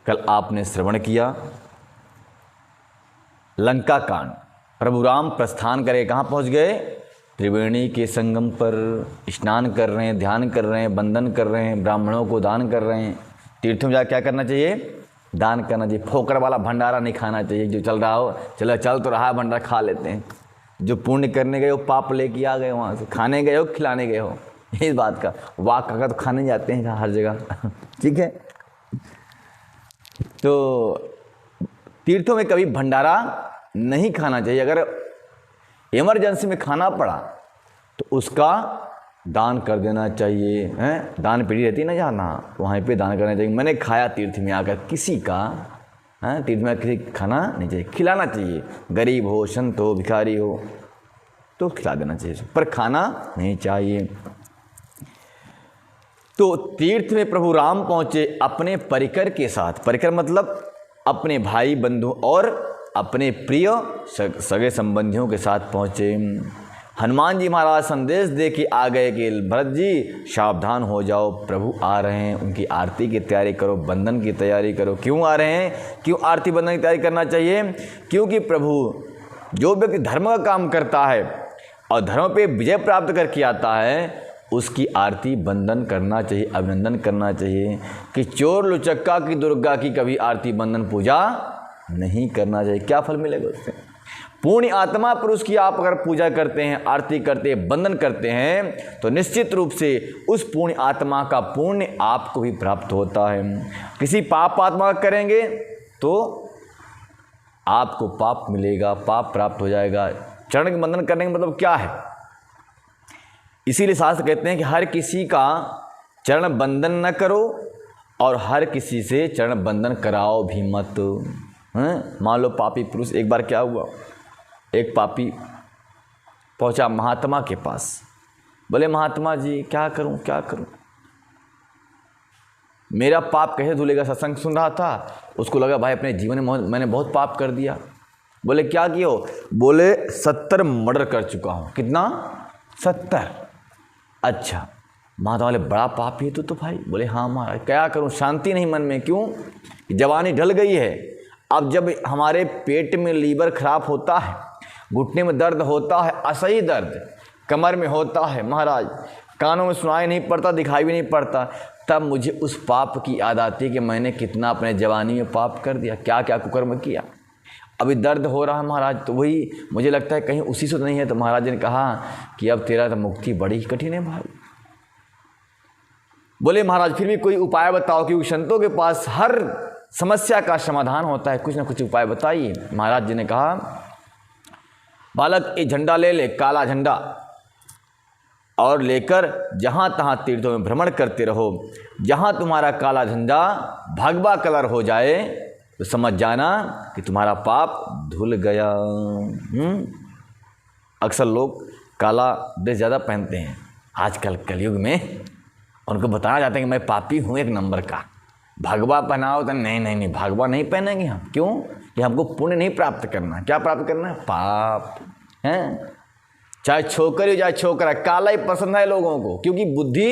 कल आपने श्रवण किया लंका कांड। प्रभु राम प्रस्थान करे, कहाँ पहुँच गए? त्रिवेणी के संगम पर स्नान कर रहे हैं, ध्यान कर रहे हैं, बंदन कर रहे हैं, ब्राह्मणों को दान कर रहे हैं। तीर्थों में जाकर क्या करना चाहिए? दान करना चाहिए। फोकड़ वाला भंडारा नहीं खाना चाहिए। जो चल रहा हो, चल तो रहा है, भंडारा खा लेते हैं। जो पुण्य करने गए हो, पाप लेके आ गए, वहाँ से खाने गए हो, खिलाने गए हो, इस बात का वाक का तो खाने जाते हैं हर जगह। ठीक है, तो तीर्थों में कभी भंडारा नहीं खाना चाहिए। अगर इमरजेंसी में खाना पड़ा तो उसका दान कर देना चाहिए। हैं, दान पीढ़ी रहती है ना जहाँ, वहाँ पे दान करना चाहिए। मैंने खाया तीर्थ में आकर किसी का, हैं, तीर्थ में किसी खाना नहीं चाहिए, खिलाना चाहिए। गरीब हो, संत हो, भिखारी हो तो खिला देना चाहिए, पर खाना नहीं चाहिए। तो तीर्थ में प्रभु राम पहुँचे अपने परिकर के साथ। परिकर मतलब अपने भाई बंधु और अपने प्रिय सगे संबंधियों के साथ पहुँचे। हनुमान जी महाराज संदेश दे के आ गए कि भरत जी सावधान हो जाओ, प्रभु आ रहे हैं, उनकी आरती की तैयारी करो, बंधन की तैयारी करो। क्यों आ रहे हैं? क्यों आरती बंधन की तैयारी करना चाहिए? क्योंकि प्रभु, जो व्यक्ति धर्म का काम करता है और धर्म पे विजय प्राप्त करके आता है, उसकी आरती बंधन करना चाहिए, अभिनंदन करना चाहिए। कि चोर लुचक्का की, दुर्गा की कभी आरती बंधन पूजा नहीं करना चाहिए। क्या फल मिलेगा उससे? पुण्य आत्मा पुरुष की आप अगर पूजा करते हैं, आरती करते हैं, बंधन करते हैं, तो निश्चित रूप से उस पुण्य आत्मा का पुण्य आपको भी प्राप्त होता है। किसी पाप आत्मा करेंगे तो आपको पाप मिलेगा, पाप प्राप्त हो जाएगा। चरण के बंधन करने का मतलब क्या है? इसीलिए शास्त्र कहते हैं कि हर किसी का चरण बंधन न करो और हर किसी से चरण बंधन कराओ भी मत। हैं, मान लो पापी पुरुष, एक बार क्या हुआ, एक पापी पहुंचा महात्मा के पास। बोले महात्मा जी क्या करूं, क्या करूं, मेरा पाप कैसे धुलेगा? सत्संग सुन रहा था, उसको लगा भाई अपने जीवन में मैंने बहुत पाप कर दिया। बोले क्या किया हो? बोले 70 मर्डर कर चुका हूं। कितना? 70। अच्छा महात्मा बोले बड़ा पापी है तो भाई। बोले हाँ महाराज, क्या करूं, शांति नहीं मन में। क्यों? जवानी ढल गई है। अब जब हमारे पेट में लीवर खराब होता है, घुटने में दर्द होता है, असही दर्द कमर में होता है महाराज, कानों में सुनाई नहीं पड़ता, दिखाई भी नहीं पड़ता, तब मुझे उस पाप की याद आती है कि मैंने कितना अपने जवानी में पाप कर दिया, क्या क्या कुकर्म किया। अभी दर्द हो रहा है महाराज, तो वही मुझे लगता है कहीं उसी से तो नहीं है। तो महाराज जी ने कहा कि अब तेरा तो मुक्ति बड़ी कठिन है भाई। बोले महाराज फिर भी कोई उपाय बताओ, क्योंकि संतों के पास हर समस्या का समाधान होता है, कुछ ना कुछ उपाय बताइए। महाराज जी ने कहा बालक एक झंडा ले ले, काला झंडा, और लेकर जहाँ तहाँ तीर्थों में भ्रमण करते रहो। जहाँ तुम्हारा काला झंडा भगवा कलर हो जाए तो समझ जाना कि तुम्हारा पाप धुल गया। अक्सर लोग काला ड्रेस ज़्यादा पहनते हैं आजकल कलयुग में, उनको बताना चाहते हैं कि मैं पापी हूँ एक नंबर का। भगवा पहनाओ तो नहीं नहीं नहीं, भगवा नहीं पहनेंगे हम। क्यों? कि हमको पुण्य नहीं प्राप्त करना। क्या प्राप्त करना है? पाप। हैं, चाहे छोकरी हो चाहे छोकरा, काला ही पसंद है लोगों को, क्योंकि बुद्धि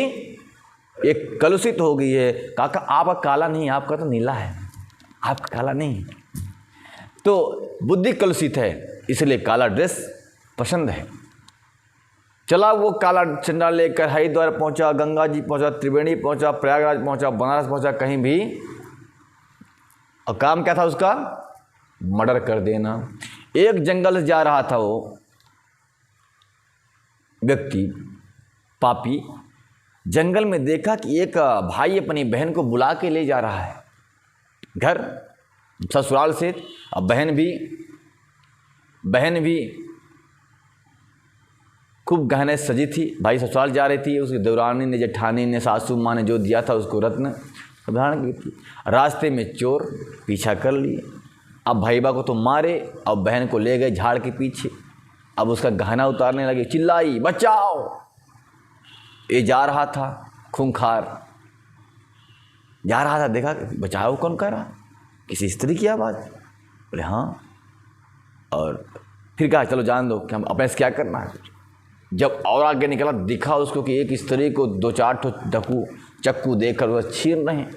एक कलुषित हो गई है। काका आपका काला नहीं, आपका तो नीला है, आपका काला नहीं। तो बुद्धि कलुषित है, इसलिए काला ड्रेस पसंद है। चला वो काला झंडा लेकर हरिद्वार पहुंचा, गंगा जी पहुंचा, त्रिवेणी पहुंचा, प्रयागराज पहुंचा, बनारस पहुंचा, कहीं भी, और काम क्या था उसका? मर्डर कर देना। एक जंगल से जा रहा था वो व्यक्ति, पापी, जंगल में देखा कि एक भाई अपनी बहन को बुला के ले जा रहा है घर ससुराल से। अब बहन भी खूब गहने सजी थी, भाई ससुराल जा रही थी। उसकी देवरानी ने, जेठानी ने, सासू माँ ने जो दिया था उसको रत्न धारण की थी। रास्ते में चोर पीछा कर लिए। अब भाईबा को तो मारे, अब बहन को ले गए झाड़ के पीछे। अब उसका गहना उतारने लगे, चिल्लाई बचाओ। ये जा रहा था खूंखार, जा रहा था, देखा बचाओ कौन कर रहा, किसी स्त्री की आवाज़। बोले हाँ, और फिर कहा चलो जान दो कि हम अपने से क्या करना है। जब और आगे निकला, दिखा उसको कि एक स्त्री को 2-4 चक्कू देकर वह छीन रहे हैं।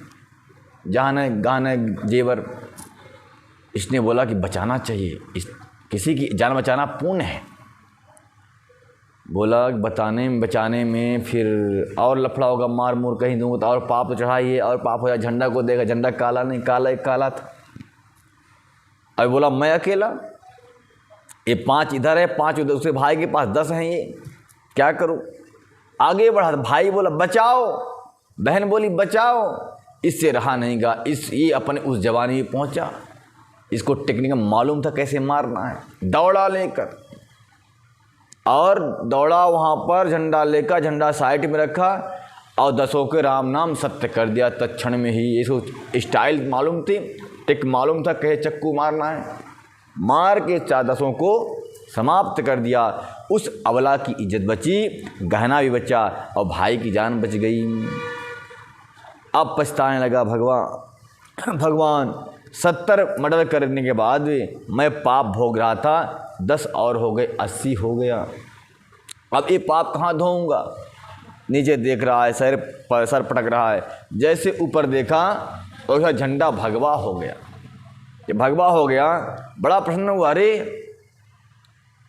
जहां गाना जेवर। इसने बोला कि बचाना चाहिए, किसी की जान बचाना पुण्य है। बोला बचाने में फिर और लफड़ा होगा, मार मूर कहीं दूँगा तो और पाप तो चढ़ाइए और पाप हो जाए। झंडा को देखा, झंडा काला नहीं, काला एक काला था। अब बोला मैं अकेला, ये 5 इधर है, 5 उधर, उसके भाई के पास 10 हैं, ये क्या करूं। आगे बढ़ा, भाई बोला बचाओ, बहन बोली बचाओ। इससे रहा नहीं गा, ये अपने उस जवानी में पहुंचा। इसको टेक्निक मालूम था कैसे मारना है। दौड़ा लेकर और दौड़ा वहाँ पर, झंडा लेकर, झंडा साइड में रखा और 10 के राम नाम सत्य कर दिया तत्क्षण में ही। इसको स्टाइल मालूम थी, टिक मालूम था कहे चक्कू मारना है। मार के 10 को समाप्त कर दिया। उस अबला की इज्जत बची, गहना भी बचा और भाई की जान बच गई। अब पछताने लगा, भगवान 70 मर्डर करने के बाद भी मैं पाप भोग रहा था, 10 और हो गए, 80 हो गया। अब ये पाप कहाँ धोऊंगा। नीचे देख रहा है, सर पटक रहा है। जैसे ऊपर देखा तो उसका झंडा भगवा हो गया। ये भगवा हो गया, बड़ा प्रसन्न हुआ। अरे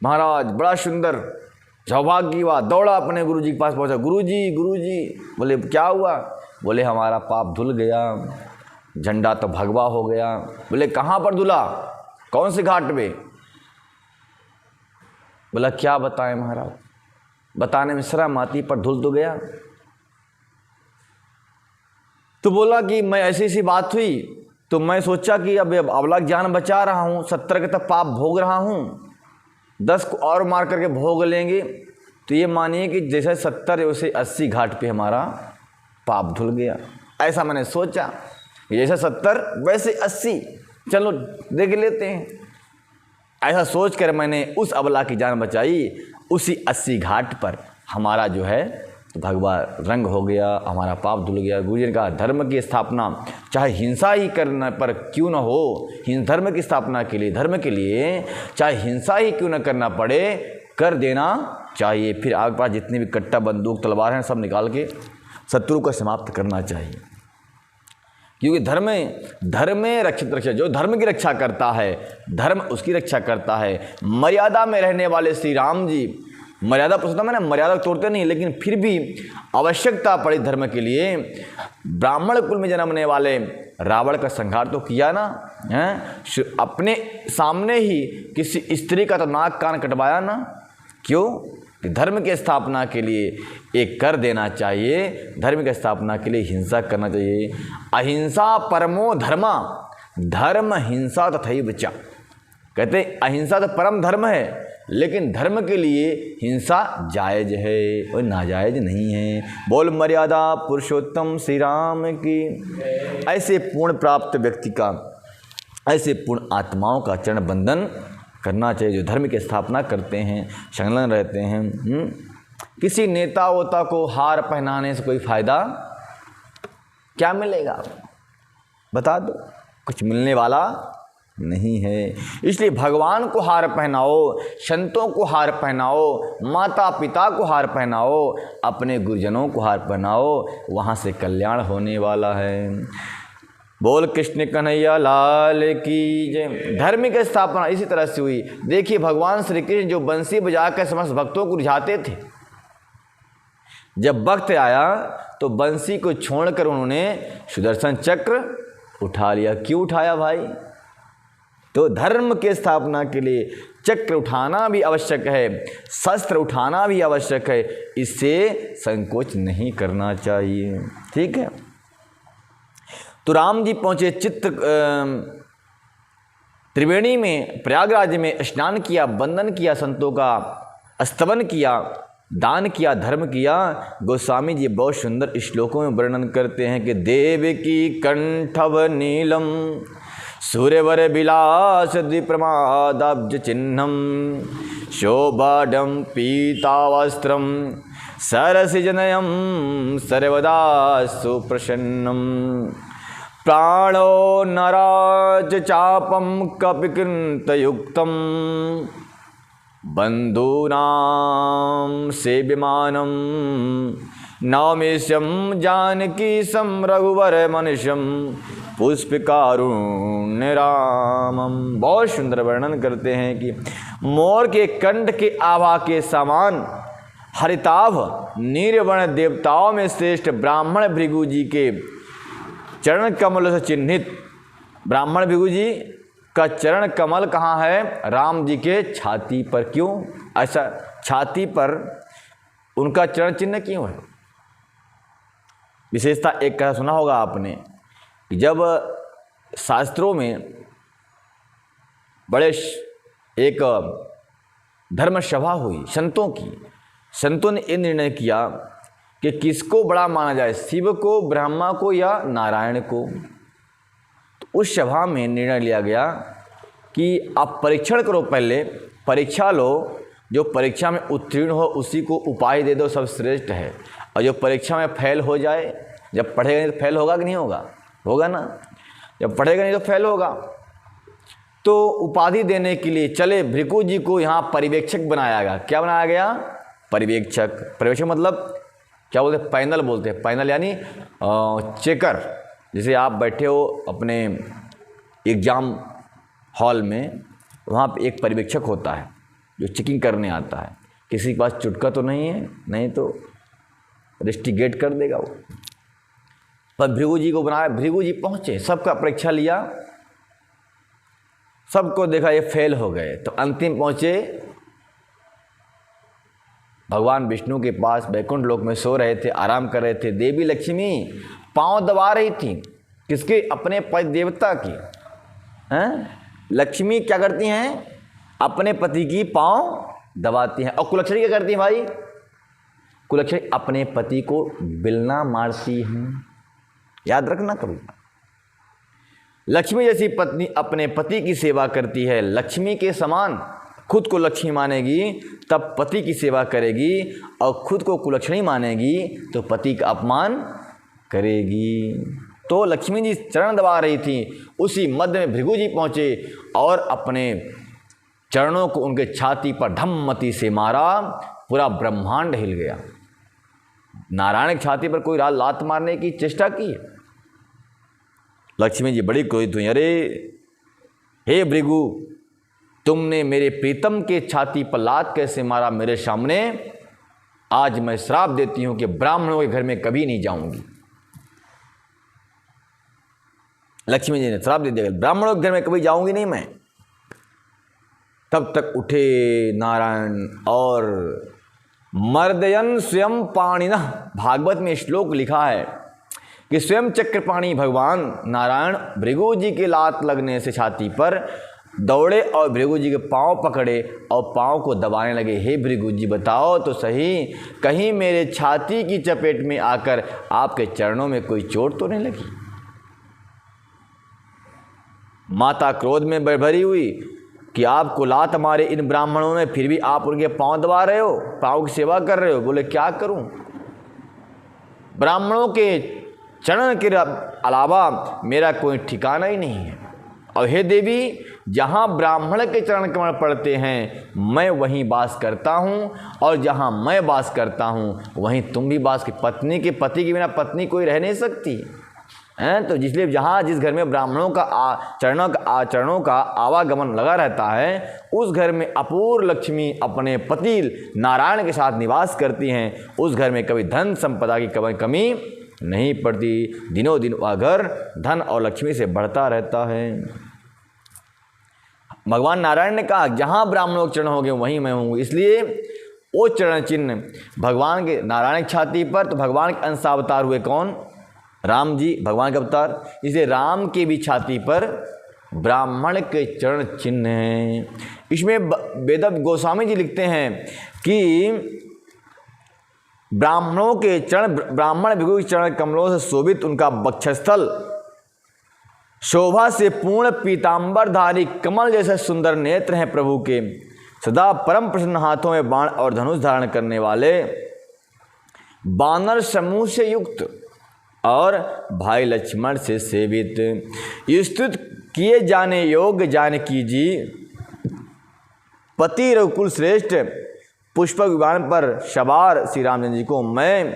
महाराज बड़ा सुंदर, सौभाग्य की बात। दौड़ा अपने गुरुजी के पास पहुंचा। गुरुजी। बोले क्या हुआ। बोले हमारा पाप धुल गया, झंडा तो भगवा हो गया। बोले कहाँ पर धुला, कौन से घाट पे। बोला क्या बताएं महाराज, बताने में शर्म आती, पर धुल तो गया। तो बोला कि मैं ऐसी बात हुई तो मैं सोचा कि अब अबला जान बचा रहा हूँ, 70 के तक पाप भोग रहा हूँ, 10 को और मार करके भोग लेंगे तो ये मानिए कि जैसे 70 वैसे 80 घाट पे हमारा पाप धुल गया। ऐसा मैंने सोचा, जैसे 70 वैसे 80, चलो देख लेते हैं। ऐसा सोचकर मैंने उस अबला की जान बचाई। उसी 80 घाट पर हमारा जो है भगवा रंग हो गया, हमारा पाप धुल गया। गुरु जी ने कहा धर्म की स्थापना चाहे हिंसा ही करने पर क्यों न हो, धर्म की स्थापना के लिए, धर्म के लिए चाहे हिंसा ही क्यों न करना पड़े, कर देना चाहिए। फिर आगे पास जितनी भी कट्टा बंदूक तलवार हैं सब निकाल के शत्रु को समाप्त करना चाहिए। क्योंकि धर्म में रक्षा, जो धर्म की रक्षा करता है, धर्म उसकी रक्षा करता है। मर्यादा में रहने वाले श्री राम जी, मर्यादा पुरुषोत्तम मैंने मर्यादा तोड़ते नहीं, लेकिन फिर भी आवश्यकता पड़ी धर्म के लिए। ब्राह्मण कुल में जन्मने वाले रावण का संहार तो किया ना, अपने सामने ही किसी स्त्री का तो नाक कान कटवाया ना। क्यों, धर्म की स्थापना के लिए एक कर देना चाहिए, धर्म की स्थापना के लिए हिंसा करना चाहिए। अहिंसा परमो धर्मा, धर्म हिंसा तथैव च। कहते अहिंसा तो परम धर्म है, लेकिन धर्म के लिए हिंसा जायज है और नाजायज नहीं है। बोल मर्यादा पुरुषोत्तम श्री राम की। ऐसे पूर्ण प्राप्त व्यक्ति का, ऐसे पूर्ण आत्माओं का चरण बंधन करना चाहिए जो धर्म की स्थापना करते हैं, संलग्न रहते हैं। किसी नेता वोता को हार पहनाने से कोई फायदा क्या मिलेगा, बता दो, कुछ मिलने वाला नहीं है। इसलिए भगवान को हार पहनाओ, संतों को हार पहनाओ, माता पिता को हार पहनाओ, अपने गुरुजनों को हार पहनाओ, वहाँ से कल्याण होने वाला है। बोल कृष्ण कन्हैया लाल की जय। धर्म की स्थापना इसी तरह से हुई। देखिए भगवान श्री कृष्ण जो बंसी बजाकर समस्त भक्तों को रिझाते थे, जब वक्त आया तो बंसी को छोड़कर उन्होंने सुदर्शन चक्र उठा लिया। क्यों उठाया भाई, तो धर्म के स्थापना के लिए चक्र उठाना भी आवश्यक है, शस्त्र उठाना भी आवश्यक है, इससे संकोच नहीं करना चाहिए। ठीक है। तो राम जी पहुँचे त्रिवेणी में, प्रयागराज में स्नान किया, वंदन किया, संतों का स्तवन किया, दान किया, धर्म किया। गोस्वामी जी बहुत सुंदर श्लोकों में वर्णन करते हैं कि देव की कंठव नीलम सूर्यवर विलास द्विप्रमादाब्ज चिन्हम शोभाडम पीतावस्त्रम सरसिजनयम सर्वदा सुप्रसन्नम प्राणो नराज चापम कपिकृन्तयुक्तम बंधूनां सेव्यमानं नौमिष्यं जानकी सम रघुवर मनुष्यं पुष्पकारुण्य रामम। बहुत सुंदर वर्णन करते हैं कि मोर के कंठ के आभा के समान हरिताभ नीलवर्ण देवताओं में श्रेष्ठ ब्राह्मण भृगु जी के चरण कमल से चिन्हित, ब्राह्मण भृगु जी का चरण कमल कहाँ है? राम जी के छाती पर। क्यों ऐसा? छाती पर उनका चरण चिन्ह क्यों है? विशेषता एक कथा सुना होगा आपने कि जब शास्त्रों में बड़े एक धर्म सभा हुई संतों की, संतों ने ये निर्णय किया कि किसको बड़ा माना जाए, शिव को, ब्रह्मा को या नारायण को। तो उस सभा में निर्णय लिया गया कि आप परीक्षण करो, पहले परीक्षा लो, जो परीक्षा में उत्तीर्ण हो उसी को उपाधि दे दो, सब श्रेष्ठ है। और जो परीक्षा में फेल हो जाए, जब पढ़ेगा नहीं तो फेल होगा कि नहीं होगा? होगा ना। जब पढ़ेगा नहीं तो फेल होगा। तो उपाधि देने के लिए चले भृगु जी को यहाँ पर्यवेक्षक बनाया गया। क्या बनाया गया? पर्यवेक्षक। पर्यवेक्षक मतलब क्या बोलते हैं? पैनल बोलते हैं। पैनल यानी चेकर। जैसे आप बैठे हो अपने एग्ज़ाम हॉल में, वहाँ पे एक पर्यवेक्षक होता है जो चेकिंग करने आता है। किसी के पास चुटका तो नहीं है, नहीं तो रेस्टिगेट कर देगा वो। पर भृगु जी को बनाया, भृगु जी पहुँचे, सबका परीक्षा लिया, सबको देखा ये फेल हो गए। तो अंतिम पहुँचे भगवान विष्णु के पास, वैकुंठ लोक में सो रहे थे, आराम कर रहे थे। देवी लक्ष्मी पांव दबा रही थी। किसके? अपने पति देवता की। हैं? लक्ष्मी क्या करती हैं? अपने पति की पांव दबाती हैं। और कुलक्षणी क्या करती हैं भाई? कुलक्षणी अपने पति को बिलना मारती हैं। याद रखना कभी। लक्ष्मी जैसी पत्नी अपने पति की सेवा करती है, लक्ष्मी के समान खुद को लक्ष्मी मानेगी तब पति की सेवा करेगी, और खुद को कुलक्षणी मानेगी तो पति का अपमान करेगी। तो लक्ष्मी जी चरण दबा रही थी, उसी मध्य में भृगु जी पहुँचे और अपने चरणों को उनके छाती पर धम्मती से मारा। पूरा ब्रह्मांड हिल गया। नारायण की छाती पर कोई लात मारने की चेष्टा की। लक्ष्मी जी बड़ी क्रोधित हुई। अरे हे भृगु, तुमने मेरे प्रीतम के छाती पर लात कैसे मारा मेरे सामने? आज मैं श्राप देती हूं कि ब्राह्मणों के घर में कभी नहीं जाऊंगी। लक्ष्मी जी ने श्राप दे दिया, ब्राह्मणों के घर में कभी जाऊंगी नहीं मैं। तब तक उठे नारायण और मर्दयन स्वयं पाणिनः। भागवत में श्लोक लिखा है कि स्वयं चक्रपाणी भगवान नारायण भृगु जी के लात लगने से छाती पर दौड़े और भृगु जी के पांव पकड़े और पांव को दबाने लगे। हे भृगु जी, बताओ तो सही, कहीं मेरे छाती की चपेट में आकर आपके चरणों में कोई चोट तो नहीं लगी? माता क्रोध में भरी हुई कि आपको लात मारे इन ब्राह्मणों ने, फिर भी आप उनके पांव दबा रहे हो, पांव की सेवा कर रहे हो। बोले क्या करूं? ब्राह्मणों के चरण के अलावा मेरा कोई ठिकाना ही नहीं है। और हे देवी, जहाँ ब्राह्मण के चरण कमल पड़ते हैं मैं वहीं वास करता हूँ, और जहाँ मैं वास करता हूँ वहीं तुम भी वास की। पत्नी के पति के बिना पत्नी कोई रह नहीं सकती हैं। तो इसलिए जहाँ जिस घर में ब्राह्मणों का चरणों का आवागमन लगा रहता है, उस घर में अपूर्व लक्ष्मी अपने पति नारायण के साथ निवास करती हैं। उस घर में कभी धन संपदा की कमी नहीं पड़ती। दिनों दिन वह घर धन और लक्ष्मी से बढ़ता रहता है। भगवान नारायण ने कहा जहाँ ब्राह्मणों के चरण होंगे वहीं मैं हूँ। इसलिए वो चरण चिन्ह भगवान के नारायण की छाती पर, तो भगवान के अंशावतार हुए कौन? राम जी, भगवान के अवतार। इसलिए राम के भी छाती पर ब्राह्मण के चरण चिन्ह हैं। इसमें वेद गोस्वामी जी लिखते हैं कि ब्राह्मणों के चरण, ब्राह्मण भृगु के चरण कमलों से शोभित उनका वक्षस्थल शोभा से पूर्ण पीतांबरधारी कमल जैसे सुंदर नेत्र हैं प्रभु के। सदा परम प्रसन्न हाथों में बाण और धनुष धारण करने वाले, बानर समूह से युक्त और भाई लक्ष्मण से सेवित, स्तुत किए जाने योग्य जानकी जी, पति रघुकुल श्रेष्ठ, पुष्पक विमान पर सवार श्री रामचंद्र जी को मैं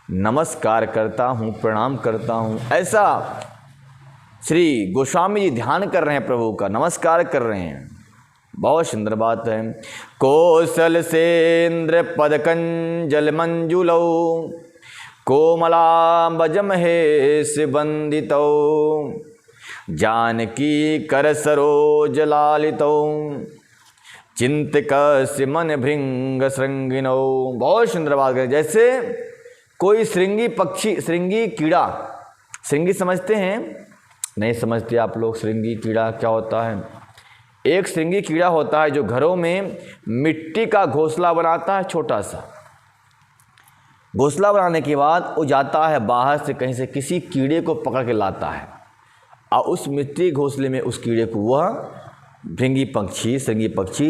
नमस्कार करता हूँ, प्रणाम करता हूँ। ऐसा श्री गोस्वामी जी ध्यान कर रहे हैं प्रभु का, नमस्कार कर रहे हैं। बहुत सुंदर बात है। कौशल सेन्द्र पदकंजल मंजुलौ कोमलांबज महेश बंदितौ जानकी कर सरोज लालितौ चिंतक मन भृंग श्रृंगिनौ। बहुत सुंदर बात है। जैसे कोई श्रृंगी पक्षी, श्रृंगी कीड़ा, श्रृंगी समझते हैं? नहीं समझते आप लोग। श्रृंगी कीड़ा क्या होता है? एक श्रृंगी कीड़ा होता है जो घरों में मिट्टी का घोंसला बनाता है, छोटा सा घोंसला बनाने के बाद वो जाता है बाहर से कहीं से किसी कीड़े को पकड़ के लाता है और उस मिट्टी घोंसले में उस कीड़े को वह श्रृंगी पक्षी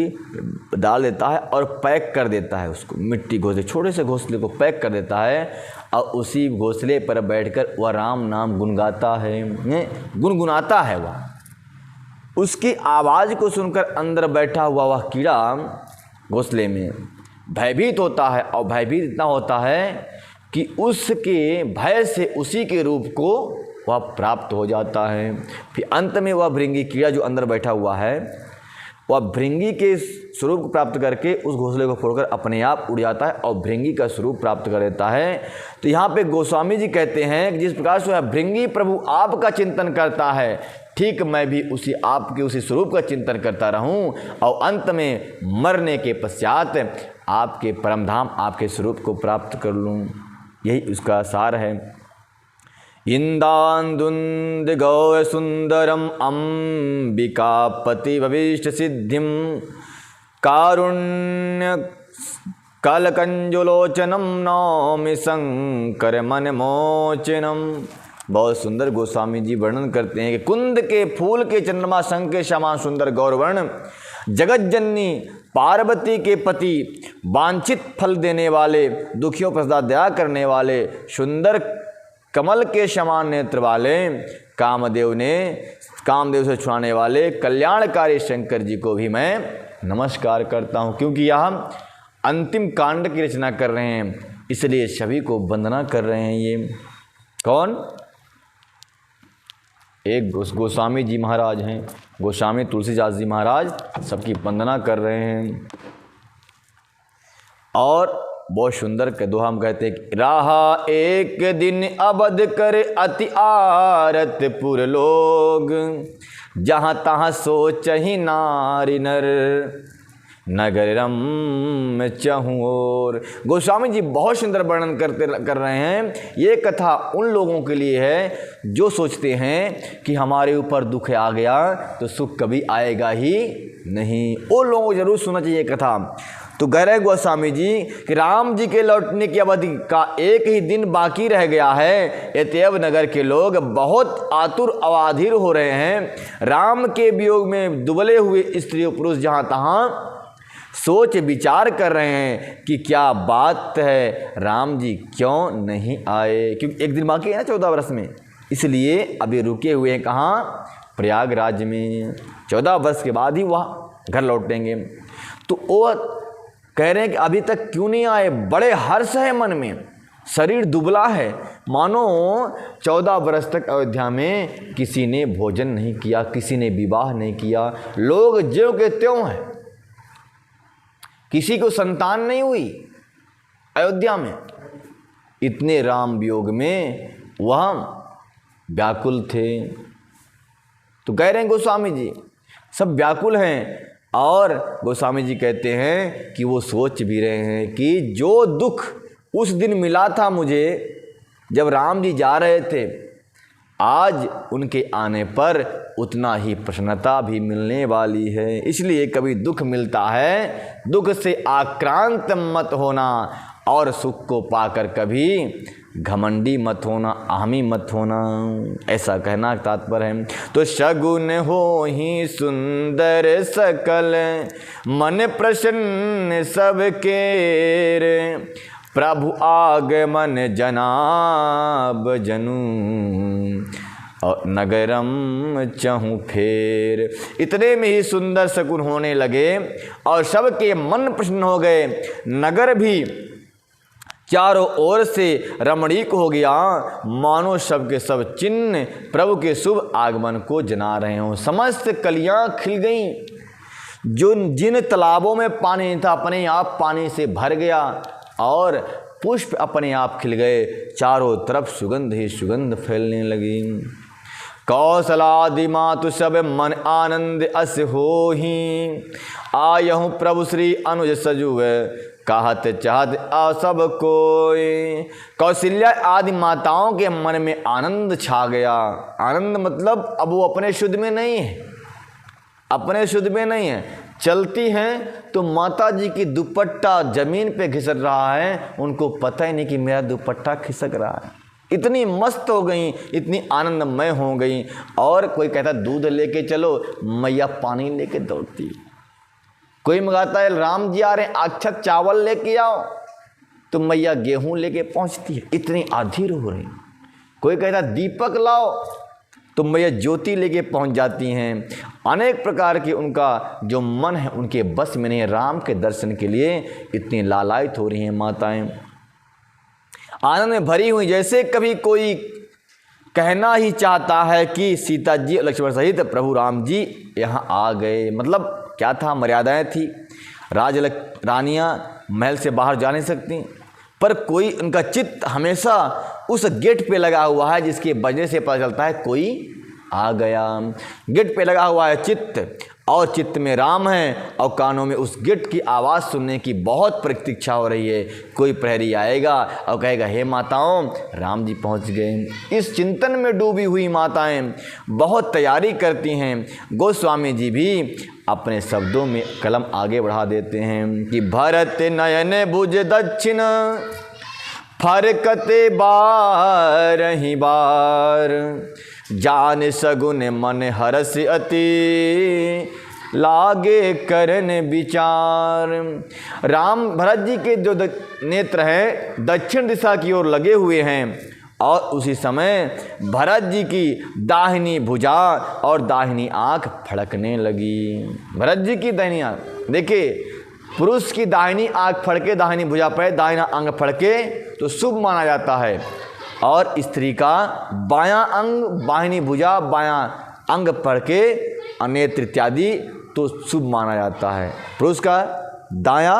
डाल देता है और पैक कर देता है उसको। मिट्टी घोंसले, छोटे से घोंसले को पैक कर देता है और उसी घोंसले पर बैठकर वह राम नाम गुनगाता है, गुनगुनाता है। वह उसकी आवाज़ को सुनकर अंदर बैठा हुआ वह कीड़ा घोंसले में भयभीत होता है और भयभीत इतना होता है कि उसके भय से उसी के रूप को वह प्राप्त हो जाता है। फिर अंत में वह भृंगी कीड़ा जो अंदर बैठा हुआ है वह भृंगी के स्वरूप को प्राप्त करके उस घोंसले को फोड़कर अपने आप उड़ जाता है और भृंगी का स्वरूप प्राप्त कर देता है। तो यहाँ पे गोस्वामी जी कहते हैं कि जिस प्रकार से भृंगी प्रभु आपका चिंतन करता है, ठीक मैं भी उसी आपके उसी स्वरूप का चिंतन करता रहूं और अंत में मरने के पश्चात आपके परमधाम, आपके स्वरूप को प्राप्त कर लूं। यही उसका सार है। इंदान्दुंद गौर सुंदरम अंबिकापति भविष्ट सिद्धिम कारुण्य कलकंजुलोचनम नौमि शंकर मन मोचनम। बहुत सुंदर गोस्वामी जी वर्णन करते हैं कि कुंद के फूल के चंद्रमा संग के समान सुंदर गौरवर्ण जगत जननी पार्वती के पति वांछित फल देने वाले, दुखियों पर सदा दया करने वाले, सुंदर कमल के समान नेत्र वाले, कामदेव से छुड़ाने वाले कल्याणकारी शंकर जी को भी मैं नमस्कार करता हूँ। क्योंकि यह अंतिम कांड की रचना कर रहे हैं, इसलिए सभी को वंदना कर रहे हैं। ये कौन? एक गोस्वामी जी महाराज हैं, गोस्वामी तुलसीदास जी महाराज सबकी वंदना कर रहे हैं। और बहुत सुंदर के दोहा हम कहते हैं कि रहा एक दिन अबध कर अति आरत पुर लोग जहाँ तहाँ सोचहि नारी नर नगर रम चहु ओर। गोस्वामी जी बहुत सुंदर वर्णन कर रहे हैं। ये कथा उन लोगों के लिए है जो सोचते हैं कि हमारे ऊपर दुख आ गया तो सुख कभी आएगा ही नहीं। उन लोगों को जरूर सुनना चाहिए कथा। तो कह रहे गोस्वामी जी कि राम जी के लौटने की अवधि का एक ही दिन बाकी रह गया है। अतएव नगर के लोग बहुत आतुर अवाधीर हो रहे हैं। राम के वियोग में दुबले हुए स्त्री पुरुष जहाँ तहाँ सोच विचार कर रहे हैं कि क्या बात है, राम जी क्यों नहीं आए। क्योंकि एक दिन बाकी है ना 14 वर्ष में, इसलिए अभी रुके हुए हैं कहाँ? प्रयागराज में। 14 वर्ष के बाद ही वह घर लौटेंगे। तो वो कह रहे हैं कि अभी तक क्यों नहीं आए। बड़े हर्ष है मन में, शरीर दुबला है, मानो 14 वर्ष तक अयोध्या में किसी ने भोजन नहीं किया, किसी ने विवाह नहीं किया, लोग ज्यों के त्यों हैं, किसी को संतान नहीं हुई अयोध्या में। इतने राम वियोग में वह व्याकुल थे। तो कह रहे हैं गोस्वामी जी सब व्याकुल हैं। और गोस्वामी जी कहते हैं कि वो सोच भी रहे हैं कि जो दुख उस दिन मिला था मुझे जब राम जी जा रहे थे, आज उनके आने पर उतना ही प्रसन्नता भी मिलने वाली है। इसलिए कभी दुख मिलता है, दुख से आक्रांत मत होना और सुख को पाकर कभी घमंडी मत होना, अहमी मत होना, ऐसा कहना तात्पर्य है। तो शगुन हो ही सुंदर सकल मन प्रसन्न सबके रे प्रभु आगमन जनाब जनु और नगरम चहु फेर। इतने में ही सुंदर शकुन होने लगे और सबके मन प्रसन्न हो गए। नगर भी चारों ओर से रमणीक हो गया, मानो सब के सब चिन्ह प्रभु के शुभ आगमन को जना रहे हों। समस्त कलियां खिल गईं, जो जिन तालाबों में पानी नहीं था अपने आप पानी से भर गया, और पुष्प अपने आप खिल गए, चारों तरफ सुगंध ही सुगंध फैलने लगी। कौशलादि मातु सब मन आनंद अस हो ही, आयहु प्रभु श्री अनुज सजुए, कहत चाहत आ सब कोई। कौशल्या आदि माताओं के मन में आनंद छा गया। आनंद मतलब अब वो अपने शुद्ध में नहीं है, अपने शुद्ध में नहीं है, चलती हैं तो माता जी की दुपट्टा जमीन पे घिसक रहा है, उनको पता ही नहीं कि मेरा दुपट्टा खिसक रहा है। इतनी मस्त हो गई, इतनी आनंदमय हो गई। और कोई कहता दूध लेके चलो, मैया पानी लेके दौड़ती है। कोई मंगाता है राम जी आ रहे हैं, अच्छा चावल लेके आओ, तो मैया गेहूं लेके पहुंचती है, इतनी अधीर हो रही। कोई कहता दीपक लाओ, तो मैया ज्योति लेके पहुंच जाती हैं। अनेक प्रकार के उनका जो मन है उनके बस में नहीं है। राम के दर्शन के लिए इतनी लालायित हो रही हैं माताएं, आनंद में भरी हुई, जैसे कभी कोई कहना ही चाहता है कि सीता जी और लक्ष्मण सहित प्रभु राम जी यहाँ आ गए। मतलब क्या था, मर्यादाएं थी, रानियां महल से बाहर जा नहीं सकती, पर कोई उनका चित्त हमेशा उस गेट पे लगा हुआ है, जिसके बजने से पता चलता है कोई आ गया। गेट पे लगा हुआ है चित्त, और चित्त में राम है, और कानों में उस गेट की आवाज़ सुनने की बहुत प्रतीक्षा हो रही है। कोई प्रहरी आएगा और कहेगा हे माताओं, राम जी पहुंच गए। इस चिंतन में डूबी हुई माताएं बहुत तैयारी करती हैं। गोस्वामी जी भी अपने शब्दों में कलम आगे बढ़ा देते हैं कि भरत नयन भुज दक्षिण, फरकते बारहि बार, जान सगुन मन हरस अति, लागे करन विचार। राम भरत जी के जो नेत्र हैं दक्षिण दिशा की ओर लगे हुए हैं, और उसी समय भरत जी की दाहिनी भुजा और दाहिनी आंख फड़कने लगी। भरत जी की दाहिनी आंख, देखिए पुरुष की दाहिनी आंख फड़के, दाहिनी भुजा पर दाहिना अंग फड़के तो शुभ माना जाता है, और स्त्री का बायां अंग, बाहिनी भुजा, बायां अंग फड़के, नेत्र इत्यादि तो शुभ माना जाता है। पुरुष का दायां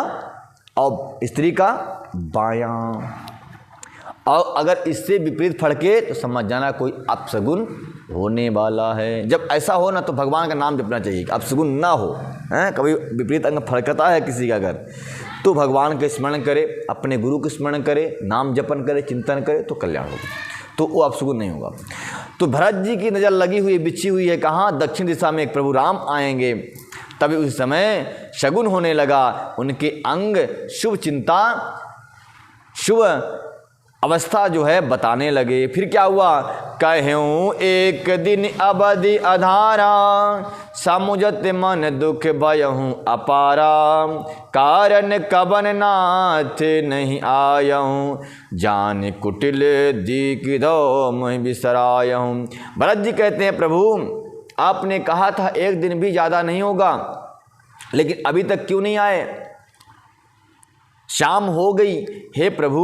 और स्त्री का बायां, और अगर इससे विपरीत फड़के तो समझ जाना कोई अपशगुन होने वाला है। जब ऐसा हो ना तो भगवान का नाम जपना चाहिए, अपशगुन ना हो। हैं, कभी विपरीत अंग फड़कता है किसी का अगर, तो भगवान के स्मरण करे, अपने गुरु के स्मरण करे, नाम जपन करे, चिंतन करे तो कल्याण होगा, तो वो अपशगुन नहीं होगा। तो भरत जी की नज़र लगी हुई, बिछी हुई है कहाँ, दक्षिण दिशा में एक प्रभु राम आएंगे। तभी उस समय शगुन होने लगा, उनके अंग शुभ चिंता, शुभ अवस्था जो है बताने लगे। फिर क्या हुआ, कहूँ एक दिन अवधि अधारा, समुझत मन दुख भयहूँ अपारा, कारण कबन नाथ नहीं आयहूँ, जान कुटिल दीक दो मुझ बिसरायहूँ। भरत जी कहते हैं प्रभु आपने कहा था एक दिन भी ज़्यादा नहीं होगा, लेकिन अभी तक क्यों नहीं आए, शाम हो गई, हे प्रभु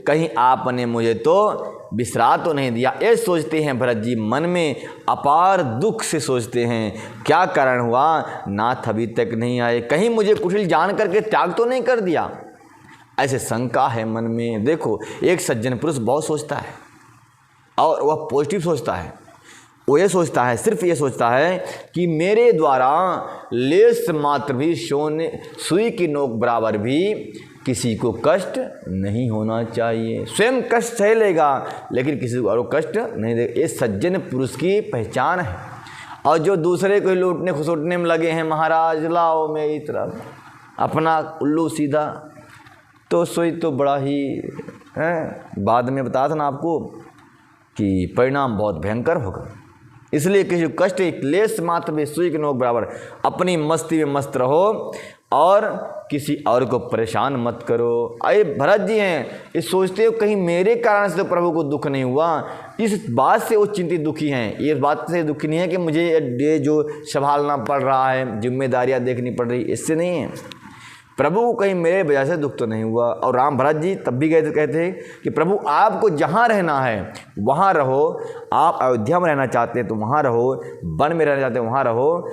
कहीं आपने मुझे तो बिसरा तो नहीं दिया। ये सोचते हैं भरत जी, मन में अपार दुख से सोचते हैं क्या कारण हुआ, नाथ अभी तक नहीं आए, कहीं मुझे कुटिल जान करके त्याग तो नहीं कर दिया, ऐसे शंका है मन में। देखो एक सज्जन पुरुष बहुत सोचता है, और वह पॉजिटिव सोचता है। वो ये सोचता है, सिर्फ ये सोचता है कि मेरे द्वारा लेस मात्र भी सुई की नोक बराबर भी किसी को कष्ट नहीं होना चाहिए। स्वयं कष्ट सह लेगा लेकिन किसी को और कष्ट नहीं देगा। ये सज्जन पुरुष की पहचान है। और जो दूसरे को लूटने खसोटने में लगे हैं, महाराज लाओ मेरी तरफ, अपना उल्लू सीधा, तो सोई तो बड़ा ही है, बाद में बताया था ना आपको कि परिणाम बहुत भयंकर होगा। इसलिए किसी को कष्ट लेस मात्र भी सुई की नोक बराबर, अपनी मस्ती में मस्त रहो और किसी और को परेशान मत करो। अरे भरत जी हैं, ये सोचते हो कहीं मेरे कारण से तो प्रभु को दुख नहीं हुआ, इस बात से वो चिंतित दुखी हैं। ये बात से दुखी नहीं है कि मुझे ये जो संभालना पड़ रहा है, जिम्मेदारियां देखनी पड़ रही, इससे नहीं है। प्रभु को कहीं मेरे वजह से दुख तो नहीं हुआ। और राम भरत जी तब भी कहते कि प्रभु आपको जहाँ रहना है वहाँ रहो, आप अयोध्या में रहना चाहते हैं तो वहाँ रहो, वन में रहना चाहते हैं वहाँ रहो।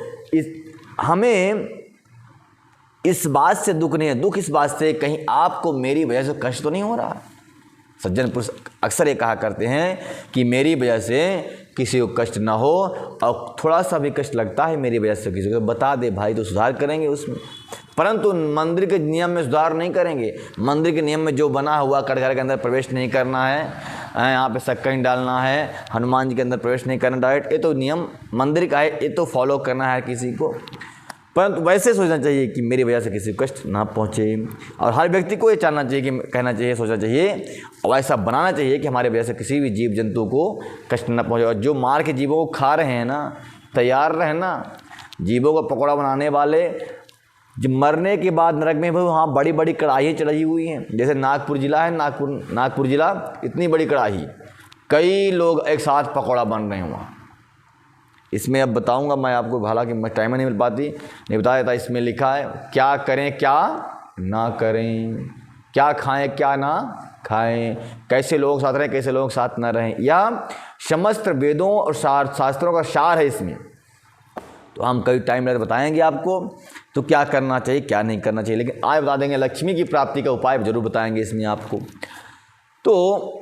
हमें इस बात से दुख नहीं है, दुख इस बात से कहीं आपको मेरी वजह से कष्ट तो नहीं हो रहा। सज्जन पुरुष अक्सर ये कहा करते हैं कि मेरी वजह से किसी को कष्ट ना हो, और थोड़ा सा भी कष्ट लगता है मेरी वजह से किसी को बता दे भाई, तो सुधार करेंगे उसमें। परंतु मंदिर के नियम में सुधार नहीं करेंगे। मंदिर के नियम में जो बना हुआ कटघरे के अंदर प्रवेश नहीं करना है, यहाँ पे शक्कर नहीं डालना है, हनुमान जी के अंदर प्रवेश नहीं करना डायरेक्ट, ये तो नियम मंदिर का है, ये तो फॉलो करना है किसी को। परंतु वैसे सोचना चाहिए कि मेरी वजह से किसी को कष्ट ना पहुँचे, और हर व्यक्ति को ये जानना चाहिए कि कहना चाहिए, सोचना चाहिए और ऐसा बनाना चाहिए कि हमारे वजह से किसी भी जीव जंतु को कष्ट ना पहुँचे। और जो मार के जीवों को खा रहे हैं ना, तैयार रहना। जीवों को पकौड़ा बनाने वाले जब मरने के बाद नरक में भाई वहाँ बड़ी बड़ी कढ़ाई चढ़ी हुई हैं। जैसे नागपुर जिला है, नागपुर जिला, इतनी बड़ी कढ़ाई, कई लोग एक साथ पकौड़ा बन रहे हैं वहाँ। इसमें अब बताऊंगा मैं आपको, हालांकि मैं टाइम नहीं मिल पाती, नहीं बता देता। इसमें लिखा है क्या करें क्या ना करें, क्या खाएं क्या ना खाएं, कैसे लोगों के साथ रहें कैसे लोगों के साथ ना रहें, या समस्त वेदों और शास्त्रों का सार है इसमें। तो हम कई टाइम लेकर बताएंगे आपको तो क्या करना चाहिए क्या नहीं करना चाहिए, लेकिन आज बता देंगे लक्ष्मी की प्राप्ति का उपाय जरूर बताएंगे इसमें आपको। तो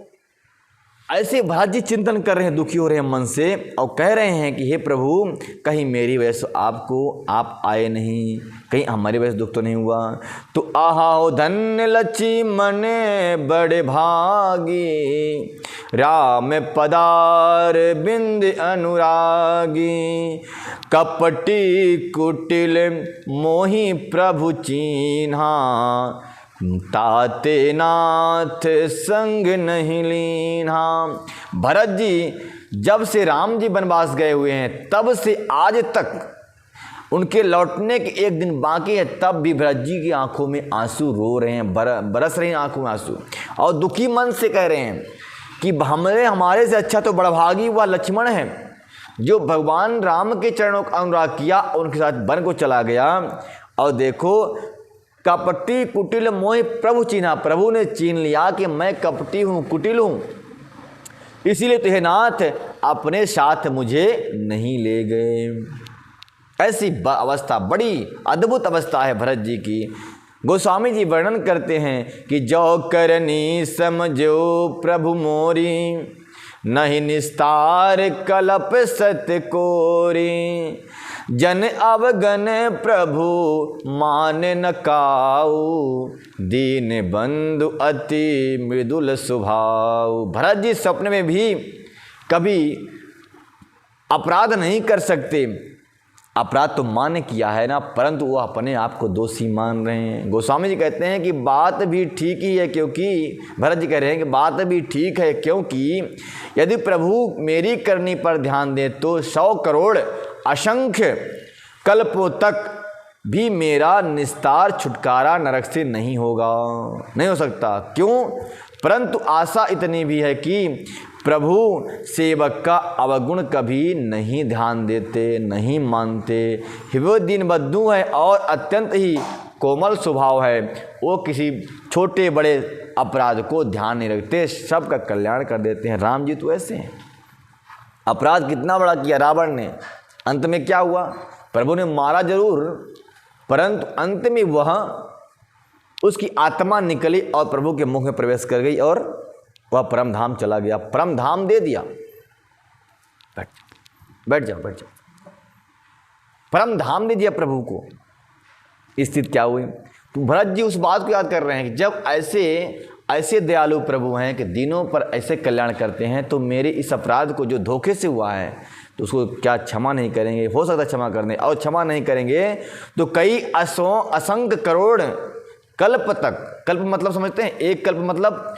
ऐसे भरत जी चिंतन कर रहे हैं, दुखी हो रहे हैं मन से, और कह रहे हैं कि हे प्रभु कहीं मेरी वजह से आप आए नहीं, कहीं हमारी वजह से दुख तो नहीं हुआ। तो आहा धन्य लक्ष्मण बड़े भागी, राम पदार बिंद अनुरागी, कपटी कुटिल मोहि प्रभु चीन्हा, ताते नाथ संग नहीं लीन्हा। भरत जी जब से राम जी वनवास गए हुए हैं तब से आज तक उनके लौटने के एक दिन बाकी है, तब भी भरत जी की आंखों में आंसू रो रहे हैं, बरस रहे हैं आंखों में आंसू, और दुखी मन से कह रहे हैं कि हमारे से अच्छा तो बड़भागी हुआ लक्ष्मण है जो भगवान राम के चरणों का अनुराग किया, उनके साथ वन को चला गया। और देखो कपटी कुटिल मोहि प्रभु चीन्हा, प्रभु ने चीन लिया कि मैं कपटी हूँ, कुटिल हूँ, इसीलिए तो हे नाथ अपने साथ मुझे नहीं ले गए। ऐसी अवस्था, बड़ी अद्भुत अवस्था है भरत जी की। गोस्वामी जी वर्णन करते हैं कि जो करनी समझो प्रभु मोरी, नहीं निस्तार कलप सत कोरी, जन अवगन प्रभु मान न काऊ, दीन बंधु अति मृदुल स्वभाव। भरत जी सपने में भी कभी अपराध नहीं कर सकते, अपराध तो मान किया है ना, परंतु वो अपने आप को दोषी मान रहे हैं। गोस्वामी जी कहते हैं कि बात भी ठीक ही है, क्योंकि भरत जी कह रहे हैं कि बात भी ठीक है, क्योंकि यदि प्रभु मेरी करनी पर ध्यान दे तो 100 करोड़ असंख्य कल्पों तक भी मेरा निस्तार छुटकारा नरक से नहीं होगा, नहीं हो सकता। क्यों? परंतु आशा इतनी भी है कि प्रभु सेवक का अवगुण कभी नहीं ध्यान देते, नहीं मानते। वो दीनबंधु है और अत्यंत ही कोमल स्वभाव है, वो किसी छोटे बड़े अपराध को ध्यान नहीं रखते, सबका कल्याण कर देते हैं। राम जी तो ऐसे हैं। अपराध कितना बड़ा किया रावण ने, अंत में क्या हुआ? प्रभु ने मारा जरूर, परंतु अंत में वह उसकी आत्मा निकली और प्रभु के मुख में प्रवेश कर गई और वह परम धाम चला गया, परम धाम दे दिया। बैठ जाओ। परम धाम दे दिया प्रभु को। स्थिति क्या हुई? तो भरत जी उस बात को याद कर रहे हैं कि जब ऐसे दयालु प्रभु हैं कि दिनों पर ऐसे कल्याण करते हैं, तो मेरे इस अपराध को जो धोखे से हुआ है तो उसको क्या क्षमा नहीं करेंगे? हो सकता है क्षमा करने, और क्षमा नहीं करेंगे तो कई असंख्य करोड़ कल्प तक, कल्प मतलब समझते हैं, एक कल्प मतलब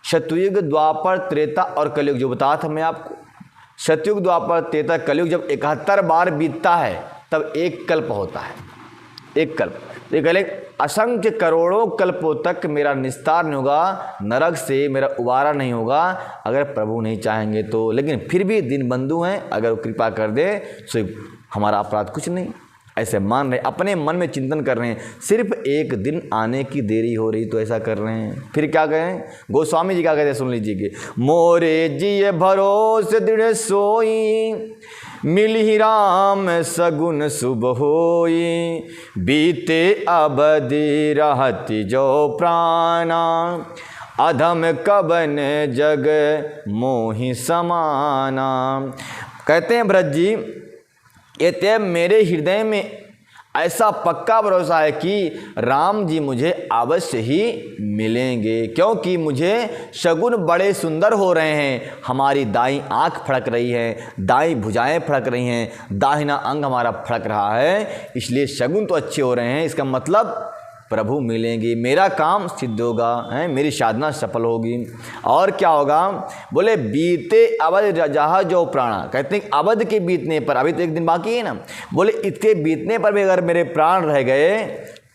सतयुग द्वापर त्रेता और कलयुग, जो बताया था मैं आपको। सतयुग द्वापर त्रेता कलयुग जब 71 बार बीतता है तब एक कल्प होता है, एक कल्प। तो कहले असंख्य करोड़ों कल्पों तक मेरा निस्तार नहीं होगा, नरक से मेरा उबारा नहीं होगा अगर प्रभु नहीं चाहेंगे तो। लेकिन फिर भी दीन बंधु हैं, अगर वो कृपा कर दे तो हमारा अपराध कुछ नहीं। ऐसे मान रहे, अपने मन में चिंतन कर रहे हैं, सिर्फ एक दिन आने की देरी हो रही तो ऐसा कर रहे हैं। फिर क्या कहें, गोस्वामी जी क्या कहते हैं, सुन लीजिए कि मोरे जिये भरोसे दृढ़ सोई, मिल ही राम सगुन शुभ होई, बीते अबधि रहति जो प्राणा, अधम कबन जग मोहि समाना। कहते हैं भरत जी, ये तय मेरे हृदय में ऐसा पक्का भरोसा है कि राम जी मुझे अवश्य ही मिलेंगे, क्योंकि मुझे शगुन बड़े सुंदर हो रहे हैं। हमारी दाईं आँख फड़क रही है, दाईं भुजाएं फड़क रही हैं, दाहिना अंग हमारा फड़क रहा है, इसलिए शगुन तो अच्छे हो रहे हैं। इसका मतलब प्रभु मिलेंगे, मेरा काम सिद्ध होगा, है मेरी साधना सफल होगी। और क्या होगा, बोले बीते अवध जहाँ जो प्राणा। कहते हैं अवध के बीतने पर, अभी तो एक दिन बाकी है ना, बोले इसके बीतने पर भी अगर मेरे प्राण रह गए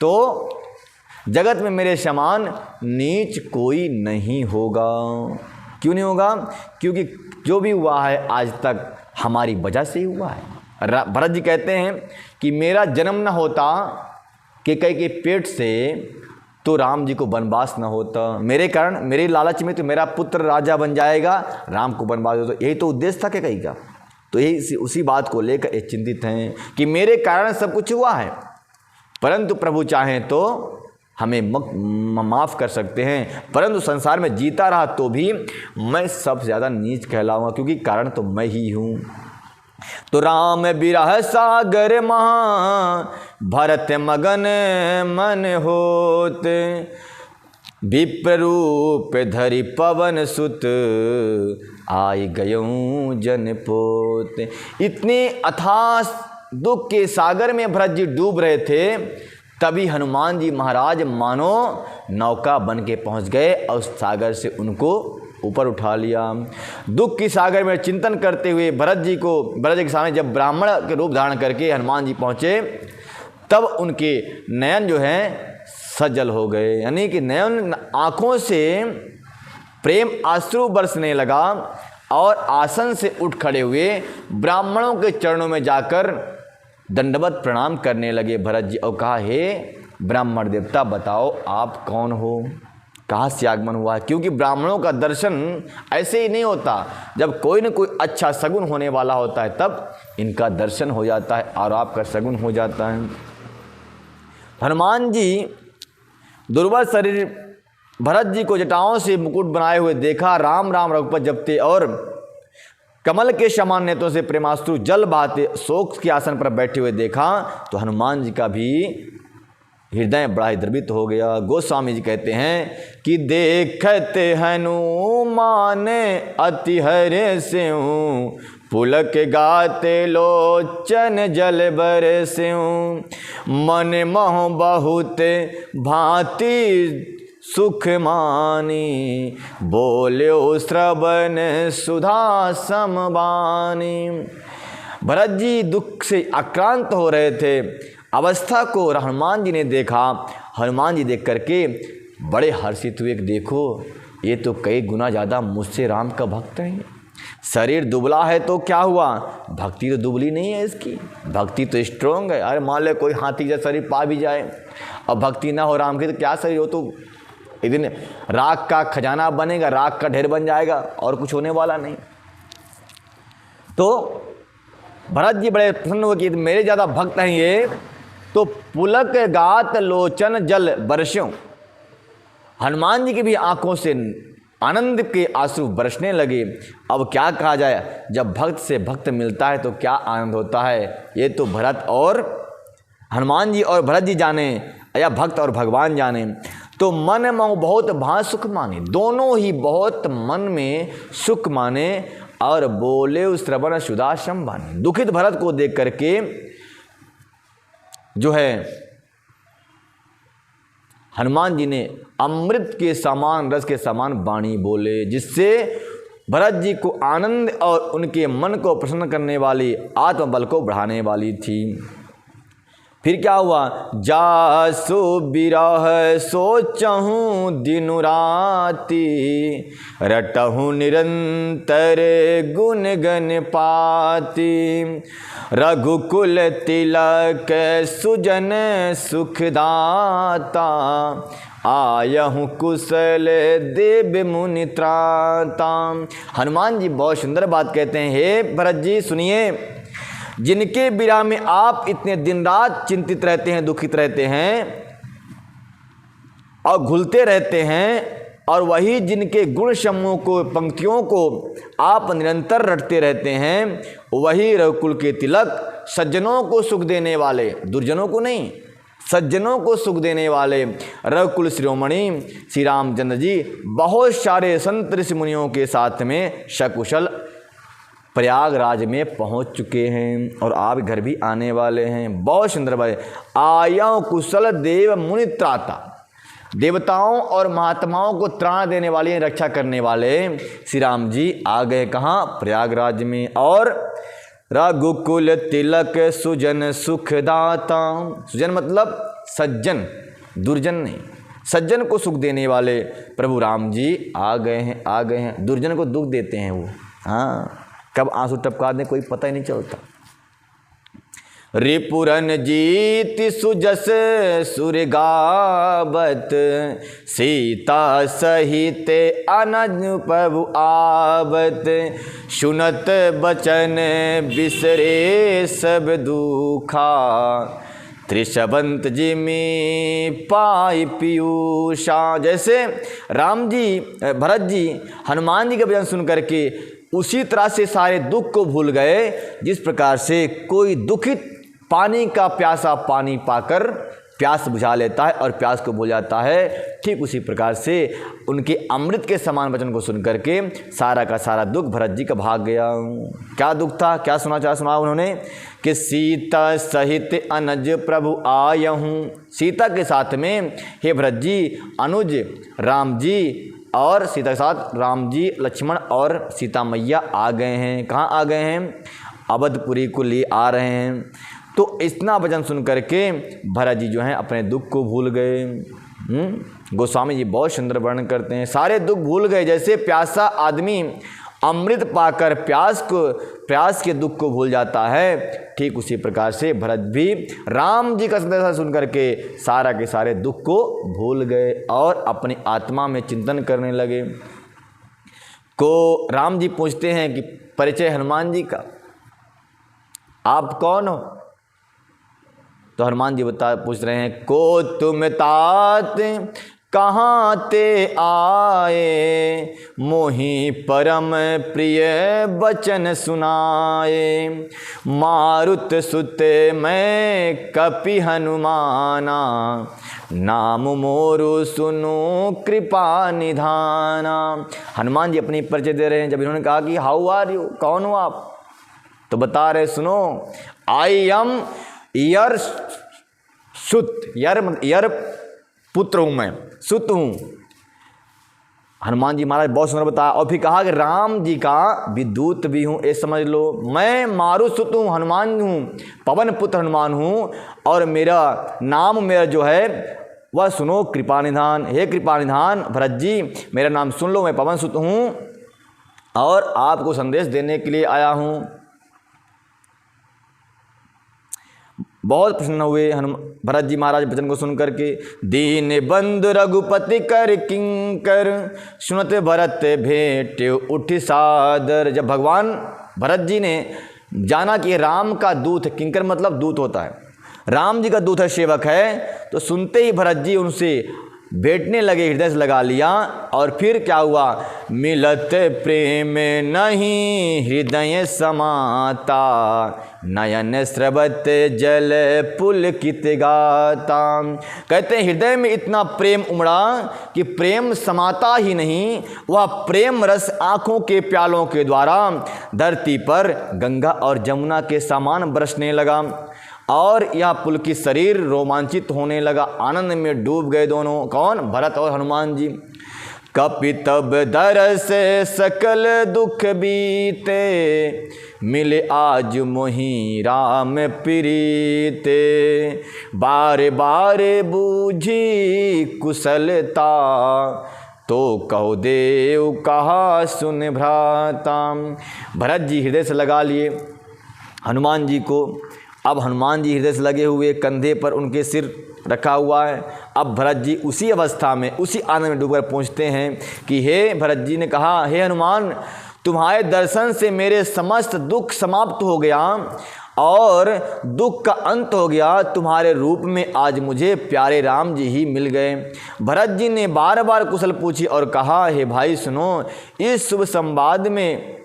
तो जगत में मेरे समान नीच कोई नहीं होगा। क्यों नहीं होगा, क्योंकि जो भी हुआ है आज तक हमारी वजह से ही हुआ है। भरत जी कहते हैं कि मेरा जन्म न होता कैकेयी के पेट से तो राम जी को वनवास न होता, मेरे कारण, मेरे लालच में तो मेरा पुत्र राजा बन जाएगा, राम को वनवास होता। यही तो उद्देश्य था कैकेयी का। तो यही उसी बात को लेकर ये चिंतित हैं कि मेरे कारण सब कुछ हुआ है, परंतु प्रभु चाहें तो हमें माफ़ कर सकते हैं, परंतु संसार में जीता रहा तो भी मैं सबसे ज़्यादा नीच कहलाऊंगा, क्योंकि कारण तो मैं ही हूँ। तो राम बिरह सागर महा, भरत मगन मन होत, विप्र रूप धरि पवन सुत, आई गयूं जन पोत। इतने अथाह दुख के सागर में भरत जी डूब रहे थे, तभी हनुमान जी महाराज मानो नौका बन के पहुँच गए और उस सागर से उनको ऊपर उठा लिया। दुख की सागर में चिंतन करते हुए भरत जी के सामने जब ब्राह्मण के रूप धारण करके हनुमान जी पहुँचे, तब उनके नयन जो हैं सजल हो गए, यानी कि नयन आँखों से प्रेम आश्रु बरसने लगा और आसन से उठ खड़े हुए ब्राह्मणों के चरणों में जाकर दंडवत प्रणाम करने लगे भरत जी, और कहा, हे ब्राह्मण देवता बताओ आप कौन हो, कहाँ से आगमन हुआ है। क्योंकि ब्राह्मणों का दर्शन ऐसे ही नहीं होता, जब कोई न कोई अच्छा सगुन होने वाला होता है तब इनका दर्शन हो जाता है और आपका सगुन हो जाता है। हनुमान जी दुर्बल शरीर भरत जी को जटाओं से मुकुट बनाए हुए देखा, राम राम रघुपति जपते और कमल के समान नेत्रों से प्रेमाश्रु जल बहाते शोक के आसन पर बैठे हुए देखा, तो हनुमान जी का भी हृदय बड़ा ही द्रवित हो गया। गोस्वामी जी कहते हैं कि देखते हनुमान अति हरे स्यों, पुलक गाते लोचन जल बरस्यों, मन मोह बहुत भांति सुख मानी, बोल्यो श्रवण सुधा समबानी। भरत जी दुख से आक्रांत हो रहे थे, अवस्था को हनुमान जी ने देखा। हनुमान जी देख करके बड़े हर्षित हुए, देखो ये तो कई गुना ज़्यादा मुझसे राम का भक्त है। शरीर दुबला है तो क्या हुआ, भक्ति तो दुबली नहीं है इसकी, भक्ति तो स्ट्रोंग है। अरे मान ले कोई हाथी जैसा शरीर पा भी जाए और भक्ति ना हो राम की, तो क्या शरीर हो, तो एक दिन राख का खजाना बनेगा, राख का ढेर बन जाएगा और कुछ होने वाला नहीं। तो भरत जी बड़े प्रसन्न हुए कि मेरे ज़्यादा भक्त हैं ये, तो पुलक गात लोचन जल बरस्यों। हनुमान जी की भी आंखों से आनंद के आंसू बरसने लगे। अब क्या कहा जाए, जब भक्त से भक्त मिलता है तो क्या आनंद होता है, ये तो भरत और हनुमान जी और भरत जी जाने या भक्त और भगवान जाने। तो मन मोह बहुत भां सुख माने, दोनों ही बहुत मन में सुख माने और बोले उस श्रवण सुधा संबानी। दुखित भरत को देख करके जो है हनुमान जी ने अमृत के समान, रस के समान वाणी बोले, जिससे भरत जी को आनंद और उनके मन को प्रसन्न करने वाली आत्मबल को बढ़ाने वाली थी। फिर क्या हुआ, जासु बिरह सोचहूँ दिनु राति, रटहूँ निरंतर गुण गण पाति, रघुकुल तिलक सुजन सुखदाता, आयहूँ कुशल देव मुनि त्राता। हनुमान जी बहुत सुंदर बात कहते हैं, हे भरत जी सुनिए, जिनके विरह में आप इतने दिन रात चिंतित रहते हैं, दुखित रहते हैं और घुलते रहते हैं, और वही जिनके गुण समूह को, पंक्तियों को आप निरंतर रटते रहते हैं, वही रघुकुल के तिलक, सज्जनों को सुख देने वाले, दुर्जनों को नहीं, सज्जनों को सुख देने वाले रघुकुल शिरोमणि श्री रामचंद्र जी बहुत सारे संत ऋषि मुनियों के साथ में सकुशल प्रयागराज में पहुंच चुके हैं, और आप घर भी आने वाले हैं। बहुत सुंदर बात, आयो कुशल देव मुनि त्राता, देवताओं और महात्माओं को त्राण देने वाले, रक्षा करने वाले श्री राम जी आ गए कहाँ, प्रयागराज में। और रघुकुल तिलक सुजन सुखदाता, सुजन मतलब सज्जन, दुर्जन नहीं, सज्जन को सुख देने वाले प्रभु राम जी आ गए हैं, आ गए हैं। दुर्जन को दुख देते हैं वो, हाँ, कब आंसू टपका दें कोई पता ही नहीं चलता। रिपुरन जीति सुजस सुर गावत, सीता सहित अनज प्रभु आवत, सुनत बचन बिसरे सब दुखा, त्रिशवंत जिमि पाई पीयूषा। जैसे राम जी, भरत जी हनुमान जी का भजन सुन करके उसी तरह से सारे दुख को भूल गए, जिस प्रकार से कोई दुखित पानी का प्यासा पानी पाकर प्यास बुझा लेता है और प्यास को भूल जाता है, ठीक उसी प्रकार से उनके अमृत के समान वचन को सुन करके सारा का सारा दुख भरत जी का भाग गया। क्या दुख था, क्या सुना उन्होंने कि सीता सहित अनुज प्रभु आयहूँ, सीता के साथ में हे भरत जी अनुज राम जी, और सीता के साथ राम जी, लक्ष्मण और सीता मैया आ गए हैं। कहाँ आ गए हैं, अवधपुरी को लिए आ रहे हैं। तो इतना वचन सुन करके भरत जी जो हैं अपने दुख को भूल गए। गोस्वामी जी बहुत सुंदर वर्णन करते हैं, सारे दुख भूल गए। जैसे प्यासा आदमी अमृत पाकर प्यास के दुख को भूल जाता है, ठीक उसी प्रकार से भरत भी राम जी का संदेश सुन करके सारा के सारे दुख को भूल गए और अपनी आत्मा में चिंतन करने लगे। को राम जी पूछते हैं कि परिचय हनुमान जी का, आप कौन हो? तो हनुमान जी पूछ रहे हैं, को तुम तात कहाँ ते आए, मोहि परम प्रिय बचन सुनाए, मारुत सुत मैं कपि हनुमाना, नाम मोरु सुनो कृपा निधाना। हनुमान जी अपनी परिचय दे रहे हैं। जब इन्होंने कहा कि हाउ आर यू, कौन हो आप, तो बता रहे सुनो, आई एम यर सुत, यर पुत्र हूँ मैं, सुत हूँ। हनुमान जी महाराज बहुत सुंदर बताया। और फिर कहा कि राम जी का विदूत भी हूँ, ये समझ लो। मैं मारु सुत हूँ, हनुमान हूँ, पवन पुत्र हनुमान हूँ, और मेरा नाम मेरा जो है वह सुनो कृपा निधान। हे कृपा निधान भरत जी, मेरा नाम सुन लो, मैं पवन सुत हूँ और आपको संदेश देने के लिए आया हूँ। बहुत प्रसन्न हुए भरत जी महाराज वचन को सुन करके। दीन बंधु रघुपति कर किंकर, सुनत भरत भेंट उठ सादर। जब भगवान भरत जी ने जाना कि राम का दूत है, किंकर मतलब दूत होता है, राम जी का दूत है, सेवक है, तो सुनते ही भरत जी उनसे बैठने लगे, हृदय से लगा लिया। और फिर क्या हुआ, मिलत प्रेम नहीं हृदय समाता, नयन स्रवत जल पुलकित गाता। कहते हैं हृदय में इतना प्रेम उमड़ा कि प्रेम समाता ही नहीं, वह प्रेम रस आँखों के प्यालों के द्वारा धरती पर गंगा और जमुना के समान बरसने लगा, और यह पुलकित शरीर रोमांचित होने लगा। आनंद में डूब गए दोनों, कौन, भरत और हनुमान जी। कपि तब दरस सकल दुख बीते, मिले आज मोहि राम प्रीते। बार बार बूझी कुशलता, तो कहो देव कहा सुन भ्राता। भरत जी हृदय से लगा लिए हनुमान जी को। अब हनुमान जी हृदय से लगे हुए, कंधे पर उनके सिर रखा हुआ है। अब भरत जी उसी अवस्था में, उसी आनंद में डूबकर पहुँचते हैं कि हे भरत जी ने कहा, हे हनुमान, तुम्हारे दर्शन से मेरे समस्त दुख समाप्त हो गया और दुख का अंत हो गया। तुम्हारे रूप में आज मुझे प्यारे राम जी ही मिल गए। भरत जी ने बार बार कुशल पूछी और कहा, हे भाई सुनो, इस शुभ संवाद में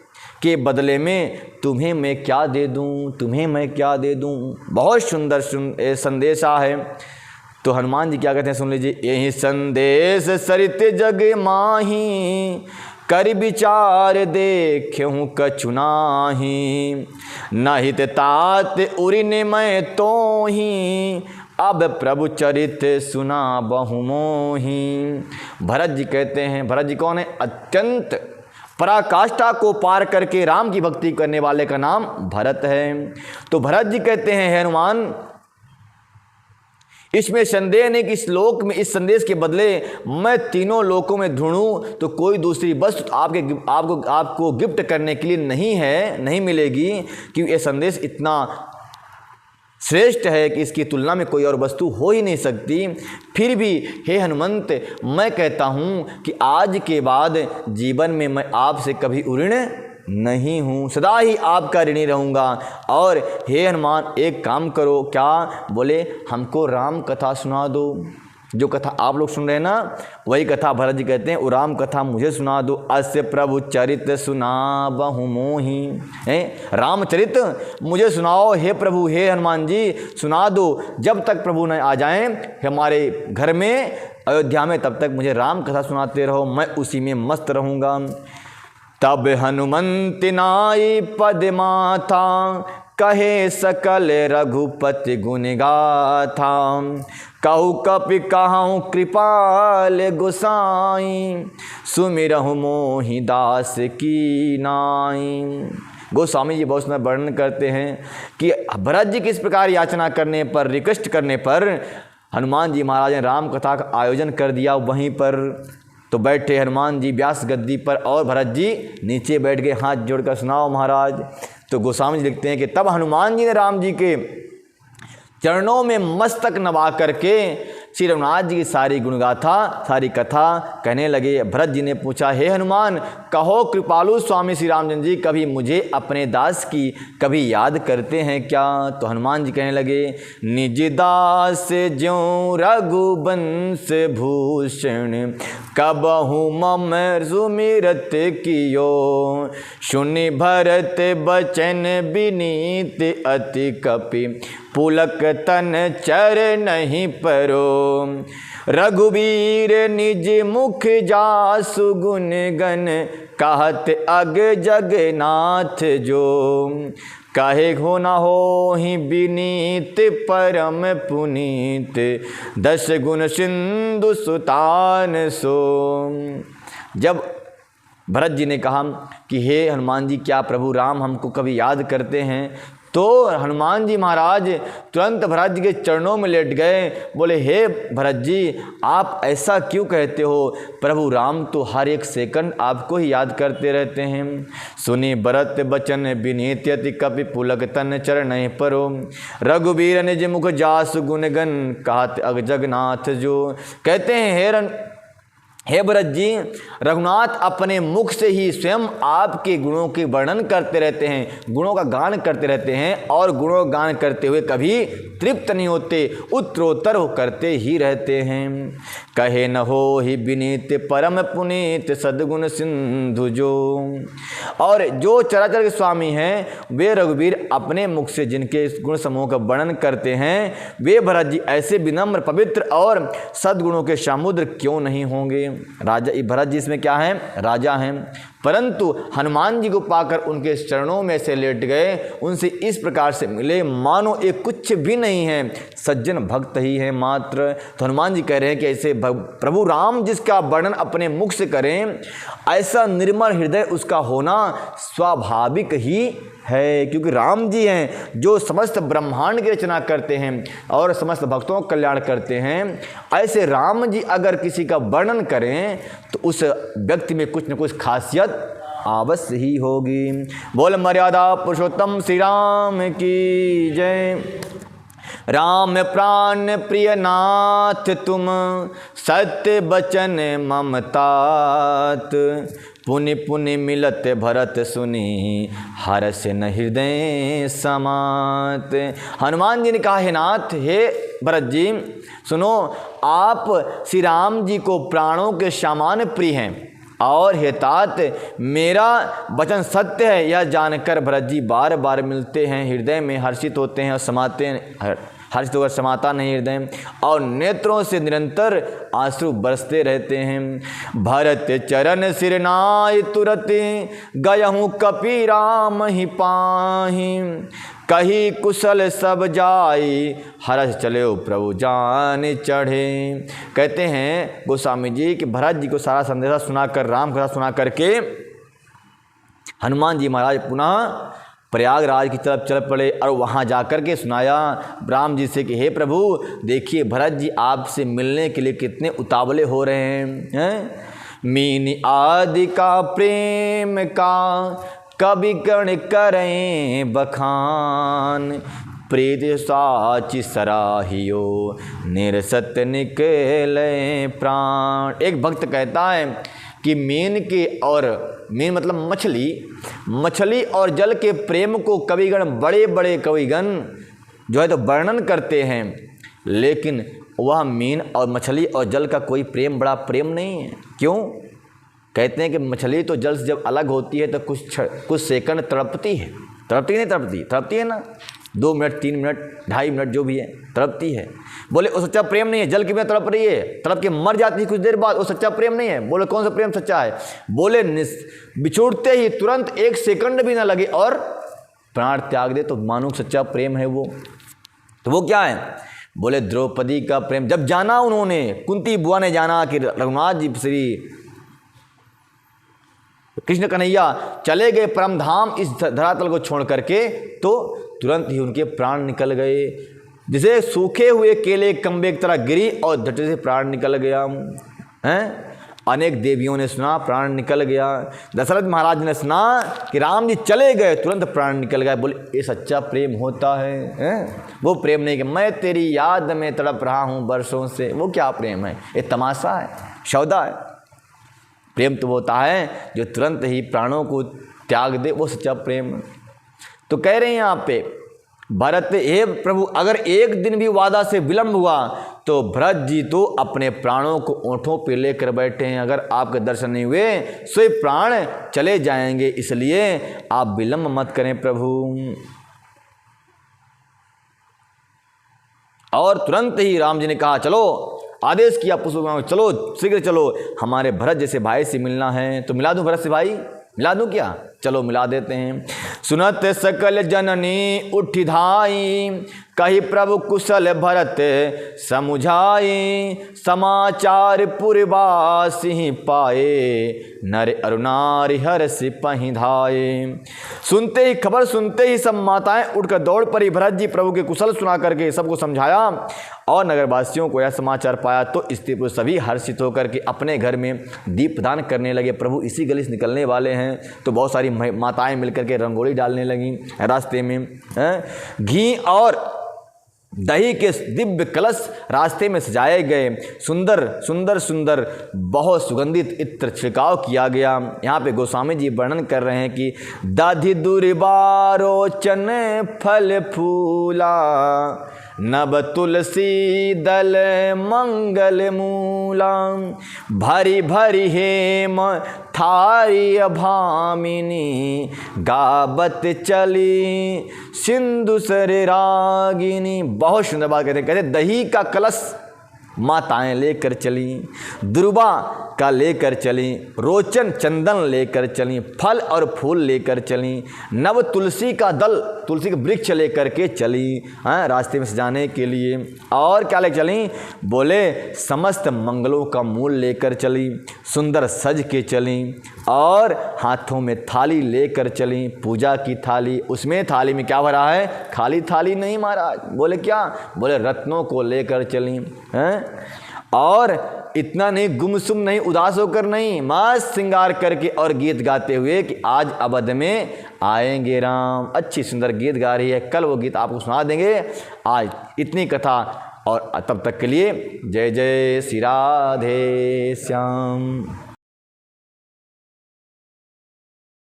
के बदले में तुम्हें मैं क्या दे दूं, तुम्हें मैं क्या दे दूं। बहुत सुंदर संदेशा है। तो हनुमान जी क्या कहते हैं, सुन लीजिए। यही संदेश सरित जग माही, कर विचार देखूं कछु नाही। नहित तात उरिन मैं तो ही, अब प्रभु चरित सुना बहु मोही। भरत जी कहते हैं, भरत जी कौन है? अत्यंत पराकाष्ठा को पार करके राम की भक्ति करने वाले का नाम भरत है। तो भरत जी कहते हैं, हे हनुमान, इसमें संदेह नहीं कि इस लोक में इस संदेश के बदले मैं तीनों लोकों में ढूंढूं तो कोई दूसरी वस्तु आपको गिफ्ट करने के लिए नहीं मिलेगी, क्योंकि ये संदेश इतना श्रेष्ठ है कि इसकी तुलना में कोई और वस्तु हो ही नहीं सकती। फिर भी हे हनुमंत, मैं कहता हूँ कि आज के बाद जीवन में मैं आपसे कभी ऋणी नहीं हूँ, सदा ही आपका ऋणी रहूँगा। और हे हनुमान, एक काम करो। क्या? बोले, हमको राम कथा सुना दो। जो कथा आप लोग सुन रहे हैं ना, वही कथा भरत जी कहते हैं, वो राम कथा मुझे सुना दो। अस्य प्रभु चरित सुना बहु मोही। रामचरित मुझे सुनाओ हे प्रभु, हे हनुमान जी सुना दो। जब तक प्रभु न आ जाएं हमारे घर में अयोध्या में, तब तक मुझे राम कथा सुनाते रहो, मैं उसी में मस्त रहूँगा। तब हनुमंत नाई पद माथा, कहे सकल रघुपति गुण गाथा। कहु कपि कहूँ कृपाल गोसाई, सुमिरहु मोहि दास की नाई। गोस्वामी जी बहुत सुंदर वर्णन करते हैं कि भरत जी किस प्रकार याचना करने पर, रिक्वेस्ट करने पर हनुमान जी महाराज ने राम कथा का आयोजन कर दिया। वहीं पर तो बैठे हनुमान जी व्यास गद्दी पर और भरत जी नीचे बैठ गए, हाथ जोड़कर सुनाओ महाराज। तो गोस्वामी जी लिखते हैं कि तब हनुमान जी ने राम जी के चरणों में मस्तक नवा करके श्री रघुनाथ जी की सारी गुणगाथा, सारी कथा कहने लगे। भरत जी ने पूछा, हे हनुमान, कहो कृपालु स्वामी श्री रामचंद्र जी कभी मुझे अपने दास की कभी याद करते हैं क्या? तो हनुमान जी कहने लगे, निज दास ज्यों रघुवंश भूषण, कबहु मम सुमिरत कियो। सुनि भरत बचन विनीत, अति कपि पुलक तन चरणहि परो। रघुवीर निज मुख जासु गुण गण, कहत अग जगन्नाथ जो। कहे हो न हो ही विनीत परम पुनीत, दश गुण सिंधु सुतान सो। जब भरत जी ने कहा कि हे हनुमान जी, क्या प्रभु राम हमको कभी याद करते हैं? तो हनुमान जी महाराज तुरंत भरत जी के चरणों में लेट गए। बोले, हे भरत जी, आप ऐसा क्यों कहते हो? प्रभु राम तो हर एक सेकंड आपको ही याद करते रहते हैं। सुनी भरत बचन विनीत, अति कपि पुलक तन चरण परो। रघुवीर निज मुख जासु गुण गण, कहत अग जगन्नाथ जो। कहते हैं, हे भरत जी, रघुनाथ अपने मुख से ही स्वयं आपके गुणों के वर्णन करते रहते हैं, गुणों का गान करते रहते हैं और गुणों गान करते हुए कभी तृप्त नहीं होते, उत्तरोत्तर हो करते ही रहते हैं। कहे न हो ही विनीत परम पुनीत, सद्गुण सिंधु जो। और जो चराचर के स्वामी हैं वे रघुवीर अपने मुख से जिनके गुण समूह का वर्णन करते हैं, वे भरत जी ऐसे विनम्र पवित्र और सद्गुणों के समुद्र क्यों नहीं होंगे? राजा भरत जी इसमें क्या हैं? राजा हैं, परंतु हनुमान जी को पाकर उनके चरणों में से लेट गए, उनसे इस प्रकार से मिले मानो एक कुछ भी नहीं है, सज्जन भक्त ही है मात्र। तो हनुमान जी कह रहे हैं कि ऐसे प्रभु राम जिसका वर्णन अपने मुख से करें, ऐसा निर्मल हृदय उसका होना स्वाभाविक ही है, क्योंकि राम जी हैं जो समस्त ब्रह्मांड की रचना करते हैं और समस्त भक्तों का कल्याण करते हैं। ऐसे राम जी अगर किसी का वर्णन करें तो उस व्यक्ति में कुछ न कुछ खासियत अवश्य ही होगी। बोल मर्यादा पुरुषोत्तम श्री राम की जय। राम प्राण प्रिय नाथ तुम, सत्य बचन ममतात, पुनि पुनि मिलत भरत सुनी, हरस न हृदय समात। हनुमान जी ने कहा, हे नाथ, हे भरत जी सुनो, आप श्री राम जी को प्राणों के समान प्रिय हैं और हे तात, मेरा वचन सत्य है यह जानकर भरत जी बार बार मिलते हैं, हृदय में हर्षित होते हैं और समाते हैं, हर्षित होकर समाता नहीं हृदय, और नेत्रों से निरंतर आंसू बरसते रहते हैं। भरत चरण सिर नाय तुरत, गयहूँ कपि राम ही पाहि, कही कुशल सब जाई, हरष चले प्रभु जान चढ़े। कहते हैं गोस्वामी जी कि भरत जी को सारा संदेशा सुनाकर, राम कथा सुना करके हनुमान जी महाराज पुनः प्रयागराज की तरफ चल पड़े और वहाँ जाकर के सुनाया राम जी से कि हे प्रभु, देखिए भरत जी आपसे मिलने के लिए कितने उतावले हो रहे हैं। मीन आदि का प्रेम का कवि गण करें बखान, प्रीत साची सराहियो निरसत निकले प्राण। एक भक्त कहता है कि मीन के और मीन मतलब मछली और जल के प्रेम को कविगण, बड़े बड़े कविगण जो है तो वर्णन करते हैं, लेकिन वह मीन और मछली और जल का कोई प्रेम बड़ा प्रेम नहीं है। क्यों? कहते हैं कि मछली तो जल से जब अलग होती है तो कुछ सेकंड तड़पती है, तड़पती है ना, 2 मिनट 3 मिनट 2.5 मिनट जो भी है तड़पती है। बोले वो सच्चा प्रेम नहीं है, जल की बिना तड़प रही है, तड़प के मर जाती है कुछ देर बाद, वो सच्चा प्रेम नहीं है। बोले कौन सा प्रेम सच्चा है? बोले बिछुड़ते ही तुरंत 1 सेकंड भी ना लगे और प्राण त्याग दे तो मानो सच्चा प्रेम है वो। तो वो क्या है? बोले द्रौपदी का प्रेम। जब जाना उन्होंने, कुंती बुआ ने जाना कि रघुनाथ जी श्री कृष्ण कन्हैया चले गए परम धाम इस धरातल को छोड़ करके, तो तुरंत ही उनके प्राण निकल गए, जैसे सूखे हुए केले कंबे की तरह गिरी और झटके से प्राण निकल गया हैं। अनेक देवियों ने सुना प्राण निकल गया। दशरथ महाराज ने सुना कि राम जी चले गए, तुरंत प्राण निकल गया। बोले ये सच्चा प्रेम होता है? वो प्रेम नहीं कि मैं तेरी याद में तड़प रहा हूँ बरसों से, वो क्या प्रेम है? ये तमाशा है, सौदा है। प्रेम तो होता है जो तुरंत ही प्राणों को त्याग दे, वो सच्चा प्रेम। तो कह रहे हैं यहाँ पे भरत, हे प्रभु, अगर एक दिन भी वादा से विलंब हुआ तो भरत जी तो अपने प्राणों को ओंठों पे लेकर बैठे हैं। अगर आपके दर्शन नहीं हुए तो प्राण चले जाएंगे, इसलिए आप विलंब मत करें प्रभु। और तुरंत ही राम जी ने कहा चलो, आदेश किया पुष्पक, चलो शीघ्र चलो, हमारे भरत जैसे भाई से मिलना है। तो मिला दूं भरत से भाई, मिला दूं क्या? चलो मिला देते हैं। सुनत सकल जननी उठी धाई, कही प्रभु कुशल भरत समुझाई, समाचार पुरवासी पाए, नर अरुणारि हर्ष पहि धाये। सुनते ही, खबर सुनते ही सब माताएं उठकर दौड़ पड़ी। भरत जी प्रभु के कुशल सुना करके सबको समझाया और नगरवासियों को यह समाचार पाया तो स्त्री पुरुष सभी हर्षित होकर के अपने घर में दीपदान करने लगे। प्रभु इसी गली से निकलने वाले हैं, तो बहुत सारी माताएं मिलकर के रंगोली डालने लगी रास्ते में। घी और दही के दिव्य कलश रास्ते में सजाए गए। सुंदर सुंदर सुंदर बहुत सुगंधित इत्र छिड़काव किया गया। यहाँ पे गोस्वामी जी वर्णन कर रहे हैं कि दधि दुर्बारोचन फल फूला, नभ तुलसी दल मंगल मूला, भरी भरी हेम थारी अभामिनी, गावत चली सिंधु सर रागिनी। बहुत सुंदर बात कहते हैं दही का कलश माताएं लेकर चली। दुर्बा का लेकर चली, रोचन चंदन लेकर चली, फल और फूल लेकर चली, नव तुलसी का दल, तुलसी के वृक्ष लेकर के चली रास्ते में सजाने के लिए। और क्या लेकर चली? बोले समस्त मंगलों का मूल लेकर चली, सुंदर सज के चली, और हाथों में थाली लेकर चली, पूजा की थाली। उसमें थाली में क्या भरा है? खाली थाली नहीं महाराज। बोले क्या? बोले रत्नों को लेकर चली हैं। और इतना नहीं, गुमसुम नहीं, उदास होकर नहीं, मस्त श्रृंगार करके और गीत गाते हुए कि आज अवध में आएंगे राम। अच्छी सुंदर गीत गा रही है, कल वो गीत आपको सुना देंगे। आज इतनी कथा, और तब तक के लिए जय जय श्री राधे श्याम।